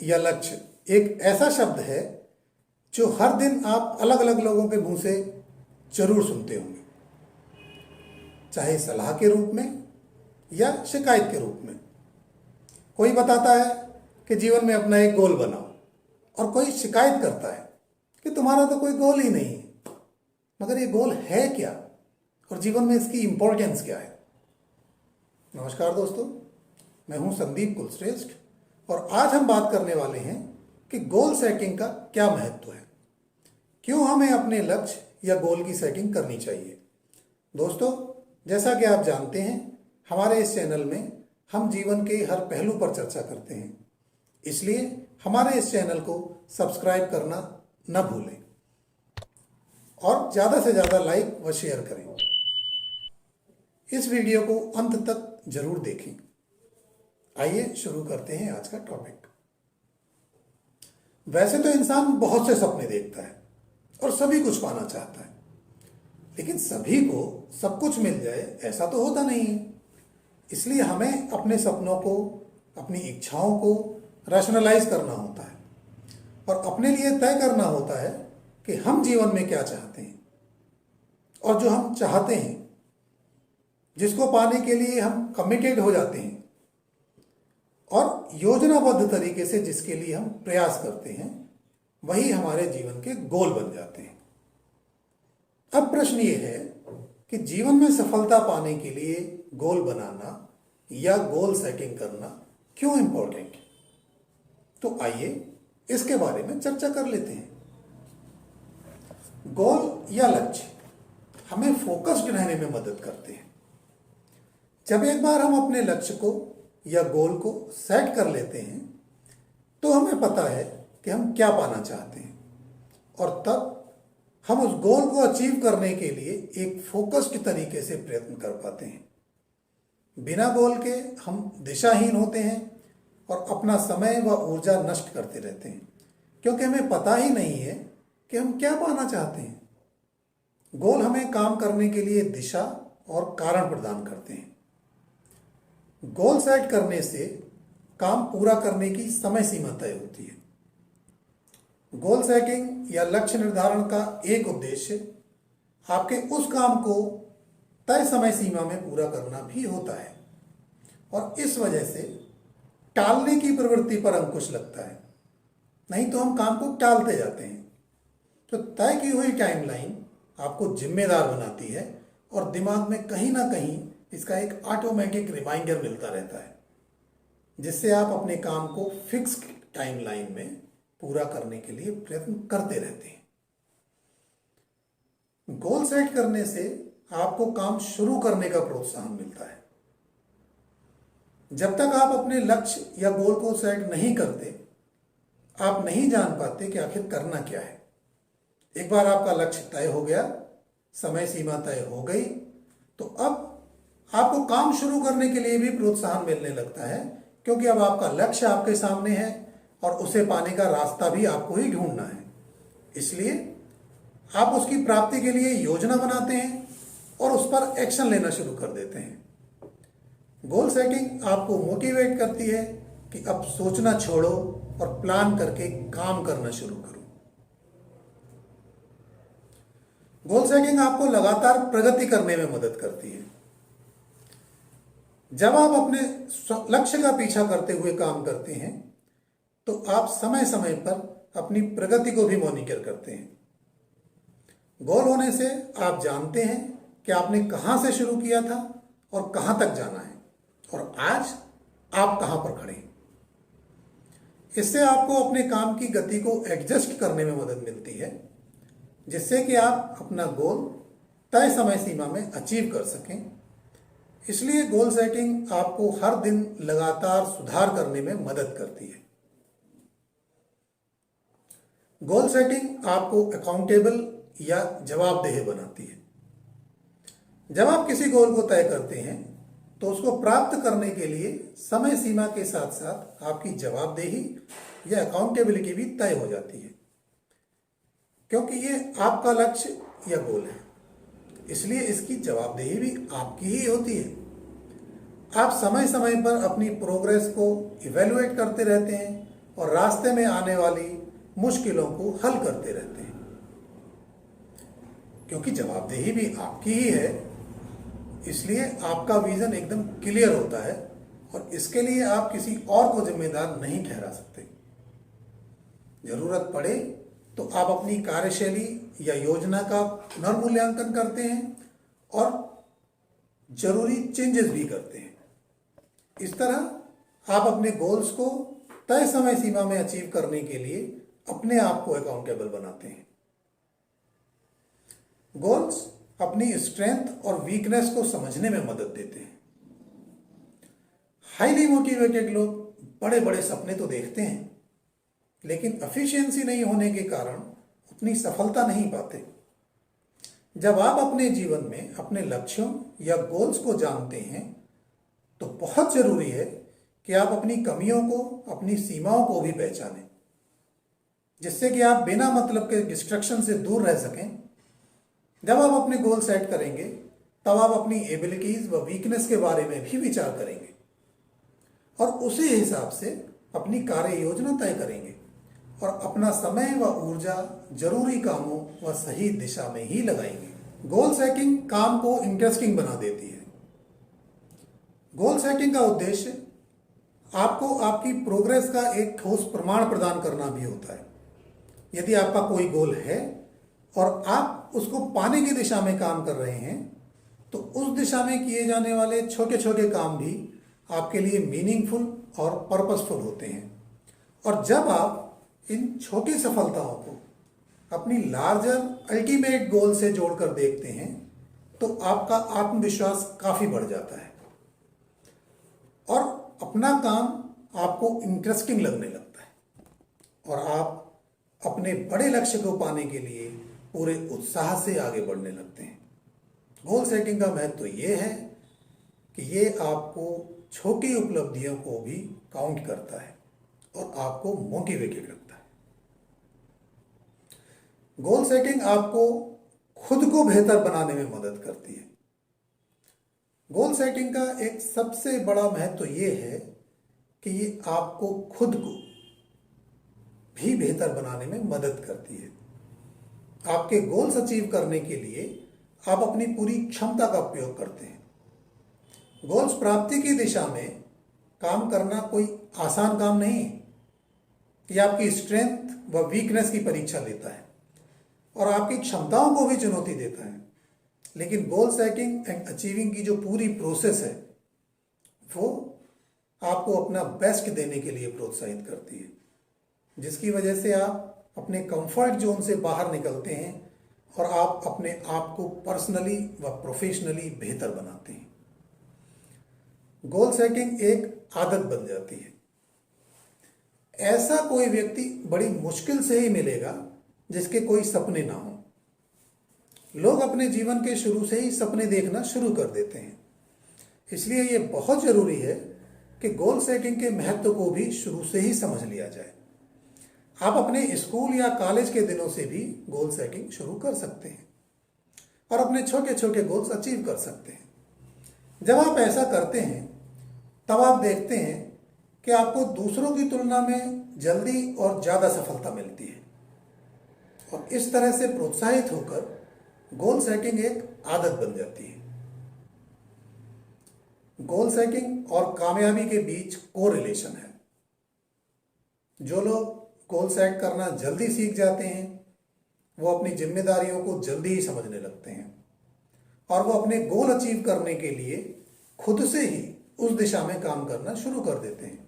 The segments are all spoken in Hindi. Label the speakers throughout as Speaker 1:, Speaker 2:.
Speaker 1: या लक्ष्य एक ऐसा शब्द है जो हर दिन आप अलग अलग लोगों के मुंह से जरूर सुनते होंगे, चाहे सलाह के रूप में या शिकायत के रूप में। कोई बताता है कि जीवन में अपना एक गोल बनाओ, और कोई शिकायत करता है कि तुम्हारा तो कोई गोल ही नहीं है। मगर ये गोल है क्या और जीवन में इसकी इंपॉर्टेंस क्या है? नमस्कार दोस्तों, मैं हूं संदीप कुलश्रेष्ठ और आज हम बात करने वाले हैं कि गोल सेटिंग का क्या महत्व है, क्यों हमें अपने लक्ष्य या गोल की सेटिंग करनी चाहिए। दोस्तों, जैसा कि आप जानते हैं, हमारे इस चैनल में हम जीवन के हर पहलू पर चर्चा करते हैं, इसलिए हमारे इस चैनल को सब्सक्राइब करना न भूलें और ज़्यादा से ज़्यादा लाइक व शेयर करें। इस वीडियो को अंत तक जरूर देखें। आइए शुरू करते हैं आज का टॉपिक। वैसे तो इंसान बहुत से सपने देखता है और सभी कुछ पाना चाहता है, लेकिन सभी को सब कुछ मिल जाए ऐसा तो होता नहीं है। इसलिए हमें अपने सपनों को, अपनी इच्छाओं को रैशनलाइज करना होता है और अपने लिए तय करना होता है कि हम जीवन में क्या चाहते हैं, और जो हम चाहते हैं, जिसको पाने के लिए हम कमिटेड हो जाते हैं और योजनाबद्ध तरीके से जिसके लिए हम प्रयास करते हैं, वही हमारे जीवन के गोल बन जाते हैं। अब प्रश्न ये है कि जीवन में सफलता पाने के लिए गोल बनाना या गोल सेटिंग करना क्यों इंपॉर्टेंट है। तो आइए इसके बारे में चर्चा कर लेते हैं। गोल या लक्ष्य हमें फोकस्ड रहने में मदद करते हैं। जब एक बार हम अपने लक्ष्य को या गोल को सेट कर लेते हैं तो हमें पता है कि हम क्या पाना चाहते हैं, और तब हम उस गोल को अचीव करने के लिए एक फोकस्ड तरीके से प्रयत्न कर पाते हैं। बिना गोल के हम दिशाहीन होते हैं और अपना समय व ऊर्जा नष्ट करते रहते हैं, क्योंकि हमें पता ही नहीं है कि हम क्या पाना चाहते हैं। गोल हमें काम करने के लिए दिशा और कारण प्रदान करते हैं। गोल सेट करने से काम पूरा करने की समय सीमा तय होती है। गोल सेटिंग या लक्ष्य निर्धारण का एक उद्देश्य आपके उस काम को तय समय सीमा में पूरा करना भी होता है, और इस वजह से टालने की प्रवृत्ति पर अंकुश लगता है। नहीं तो हम काम को टालते जाते हैं। तो तय की हुई टाइमलाइन आपको जिम्मेदार बनाती है और दिमाग में कहीं ना कहीं इसका एक ऑटोमेटिक रिमाइंडर मिलता रहता है, जिससे आप अपने काम को फिक्स टाइमलाइन में पूरा करने के लिए प्रयत्न करते रहते हैं। गोल सेट करने से आपको काम शुरू करने का प्रोत्साहन मिलता है। जब तक आप अपने लक्ष्य या गोल को सेट नहीं करते, आप नहीं जान पाते कि आखिर करना क्या है। एक बार आपका लक्ष्य तय हो गया, समय सीमा तय हो गई, तो अब आपको काम शुरू करने के लिए भी प्रोत्साहन मिलने लगता है, क्योंकि अब आपका लक्ष्य आपके सामने है और उसे पाने का रास्ता भी आपको ही ढूंढना है। इसलिए आप उसकी प्राप्ति के लिए योजना बनाते हैं और उस पर एक्शन लेना शुरू कर देते हैं। गोल सेटिंग आपको मोटिवेट करती है कि अब सोचना छोड़ो और प्लान करके काम करना शुरू करो। गोल सेटिंग आपको लगातार प्रगति करने में मदद करती है। जब आप अपने लक्ष्य का पीछा करते हुए काम करते हैं तो आप समय समय पर अपनी प्रगति को भी मॉनिटर करते हैं। गोल होने से आप जानते हैं कि आपने कहां से शुरू किया था और कहां तक जाना है, और आज आप कहां पर खड़े हैं। इससे आपको अपने काम की गति को एडजस्ट करने में मदद मिलती है, जिससे कि आप अपना गोल तय समय सीमा में अचीव कर सकें। इसलिए गोल सेटिंग आपको हर दिन लगातार सुधार करने में मदद करती है। गोल सेटिंग आपको अकाउंटेबल या जवाबदेह बनाती है। जब आप किसी गोल को तय करते हैं तो उसको प्राप्त करने के लिए समय सीमा के साथ साथ आपकी जवाबदेही या अकाउंटेबिलिटी भी तय हो जाती है, क्योंकि ये आपका लक्ष्य या गोल है, इसलिए इसकी जवाबदेही भी आपकी ही होती है। आप समय समय पर अपनी प्रोग्रेस को इवेलुएट करते रहते हैं और रास्ते में आने वाली मुश्किलों को हल करते रहते हैं, क्योंकि जवाबदेही भी आपकी ही है। इसलिए आपका विजन एकदम क्लियर होता है और इसके लिए आप किसी और को जिम्मेदार नहीं ठहरा सकते। जरूरत पड़े तो आप अपनी कार्यशैली या योजना का पुनर्मूल्यांकन करते हैं और जरूरी चेंजेस भी करते हैं। इस तरह आप अपने गोल्स को तय समय सीमा में अचीव करने के लिए अपने आप को अकाउंटेबल बनाते हैं। गोल्स अपनी स्ट्रेंथ और वीकनेस को समझने में मदद देते हैं। हाईली मोटिवेटेड लोग बड़े बड़े सपने तो देखते हैं, लेकिन एफिशिएंसी नहीं होने के कारण उतनी सफलता नहीं पाते। जब आप अपने जीवन में अपने लक्ष्यों या गोल्स को जानते हैं तो बहुत जरूरी है कि आप अपनी कमियों को, अपनी सीमाओं को भी पहचानें, जिससे कि आप बिना मतलब के डिस्ट्रैक्शन से दूर रह सकें। जब आप अपने गोल सेट करेंगे तब आप अपनी एबिलिटीज व वीकनेस के बारे में भी विचार करेंगे और उसी हिसाब से अपनी कार्य योजना तय करेंगे और अपना समय व ऊर्जा जरूरी कामों व सही दिशा में ही लगाएंगे। गोल सेटिंग काम को इंटरेस्टिंग बना देती है। गोल सेटिंग का उद्देश्य आपको आपकी प्रोग्रेस का एक ठोस प्रमाण प्रदान करना भी होता है। यदि आपका कोई गोल है और आप उसको पाने की दिशा में काम कर रहे हैं तो उस दिशा में किए जाने वाले छोटे छोटे काम भी आपके लिए मीनिंगफुल और पर्पसफुल होते हैं। और जब आप इन छोटी सफलताओं को अपनी लार्जर अल्टीमेट गोल से जोड़कर देखते हैं तो आपका आत्मविश्वास काफी बढ़ जाता है और अपना काम आपको इंटरेस्टिंग लगने लगता है और आप अपने बड़े लक्ष्य को पाने के लिए पूरे उत्साह से आगे बढ़ने लगते हैं। गोल सेटिंग का महत्व तो ये है कि ये आपको छोटी उपलब्धियों को भी काउंट करता है और आपको मोटिवेटेड रखता है। गोल सेटिंग आपको खुद को बेहतर बनाने में मदद करती है। गोल सेटिंग का एक सबसे बड़ा महत्व तो ये है कि ये आपको खुद को भी बेहतर बनाने में मदद करती है। आपके गोल्स अचीव करने के लिए आप अपनी पूरी क्षमता का उपयोग करते हैं। गोल्स प्राप्ति की दिशा में काम करना कोई आसान काम नहीं। ये आपकी स्ट्रेंथ व वीकनेस की परीक्षा लेता है और आपकी क्षमताओं को भी चुनौती देता है। लेकिन गोल सेटिंग एंड अचीविंग की जो पूरी प्रोसेस है वो आपको अपना बेस्ट देने के लिए प्रोत्साहित करती है, जिसकी वजह से आप अपने कंफर्ट जोन से बाहर निकलते हैं और आप अपने आप को पर्सनली व प्रोफेशनली बेहतर बनाते हैं। गोल सेटिंग एक आदत बन जाती है। ऐसा कोई व्यक्ति बड़ी मुश्किल से ही मिलेगा जिसके कोई सपने ना हो। लोग अपने जीवन के शुरू से ही सपने देखना शुरू कर देते हैं। इसलिए ये बहुत जरूरी है कि गोल सेटिंग के महत्व को भी शुरू से ही समझ लिया जाए। आप अपने स्कूल या कॉलेज के दिनों से भी गोल सेटिंग शुरू कर सकते हैं और अपने छोटे छोटे गोल्स अचीव कर सकते हैं। जब आप ऐसा करते हैं तब आप देखते हैं कि आपको दूसरों की तुलना में जल्दी और ज़्यादा सफलता मिलती है और इस तरह से प्रोत्साहित होकर गोल सेटिंग एक आदत बन जाती है। गोल सेटिंग और कामयाबी के बीच कोरिलेशन है। जो लोग गोल सेट करना जल्दी सीख जाते हैं वो अपनी जिम्मेदारियों को जल्दी ही समझने लगते हैं और वो अपने गोल अचीव करने के लिए खुद से ही उस दिशा में काम करना शुरू कर देते हैं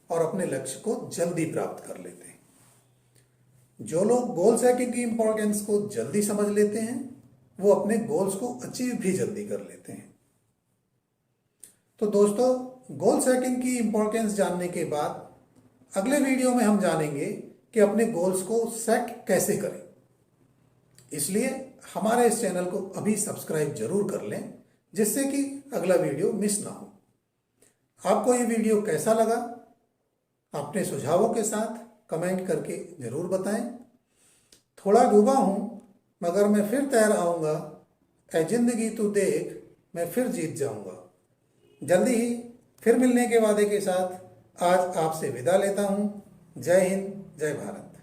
Speaker 1: और अपने लक्ष्य को जल्दी प्राप्त कर लेते हैं। जो लोग गोल सेटिंग की इंपॉर्टेंस को जल्दी समझ लेते हैं वो अपने गोल्स को अचीव भी जल्दी कर लेते हैं। तो दोस्तों, गोल सेटिंग की इंपॉर्टेंस जानने के बाद अगले वीडियो में हम जानेंगे कि अपने गोल्स को सेट कैसे करें। इसलिए हमारे इस चैनल को अभी सब्सक्राइब जरूर कर लें जिससे कि अगला वीडियो मिस ना हो। आपको ये वीडियो कैसा लगा अपने सुझावों के साथ कमेंट करके जरूर बताएं। थोड़ा डूबा हूं मगर मैं फिर तैर आऊंगा, ऐ जिंदगी तू देख मैं फिर जीत जाऊंगा। जल्दी ही फिर मिलने के वादे के साथ आज आपसे विदा लेता हूं। जय हिंद, जय भारत।